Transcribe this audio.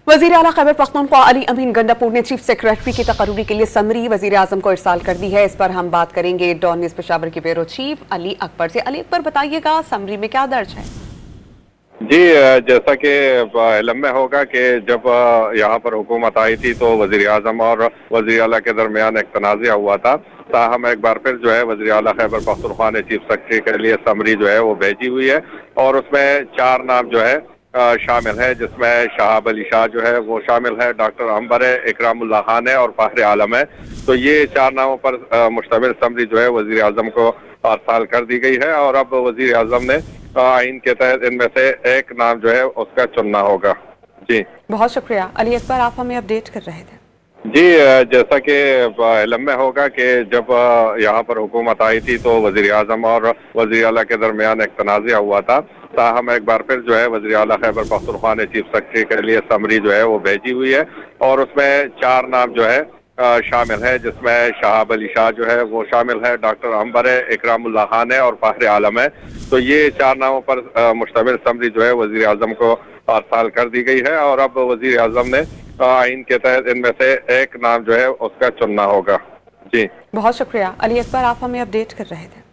वज़ीर आला खैबर पख्तूनख्वा अली अमीन गंडापुर ने चीफ सेक्रेटरी की तकर्री के लिए समरी वज़ीर आज़म को इरसाल कर दी है। इस पर हम बात करेंगे डॉन न्यूज़ पेशावर के ब्यूरो चीफ अली अकबर से। अली अकबर, बताइएगा समरी में क्या दर्ज है? जी, जैसा कि इल्म में होगा कि जब यहाँ पर हुकूमत आई थी तो वज़ीर आज़म और वज़ीर आला के दरमियान एक तनाज़ा हुआ था। ताहम एक बार फिर जो है वज़ीर आला खैबर पख्तूनख्वा ने चीफ सेक्रेटरी के लिए समरी जो है वो भेजी हुई है और उसमें 4 नाम जो है शामिल है, जिसमें शहाब अली शाह जो है वो शामिल है, डॉक्टर अंबर है, इकरामुल्लाह खान है और फ़ाखर आलम है। तो ये 4 नामों पर मुश्तमिल समरी जो है वज़ीर आज़म को अरसाल कर दी गई है और अब वज़ीर आज़म ने आइन के तहत इनमें से एक नाम जो है उसका चुनना होगा। जी, बहुत शुक्रिया अली अकबर, आप हमें अपडेट कर रहे थे। जी, जैसा कि इल्म में होगा कि जब यहाँ पर हुकूमत आई थी तो वज़ीर आज़म और वज़ीर आला के दरमियान एक तनाज़ा हुआ था। ताहम एक बार फिर जो है वज़ीर आला खैबर पख्तूनख्वा ने चीफ सेक्रेटरी के लिए समरी जो है वो भेजी हुई है और उसमें 4 नाम जो है शामिल है, जिसमें शहाब अली शाह जो है वो शामिल है, डॉक्टर अंबर है, इकरामुल्लाह खान है और फ़ाखर आलम है। तो ये 4 नामों पर मुश्तमिल समरी जो है वज़ीर आज़म को अरसाल कर दी गई है और अब वज़ीर आज़म ने आइन के तहत इनमें से एक नाम जो है उसका चुनना होगा। जी, बहुत शुक्रिया अली अकबर, आप हमें अपडेट कर रहे थे।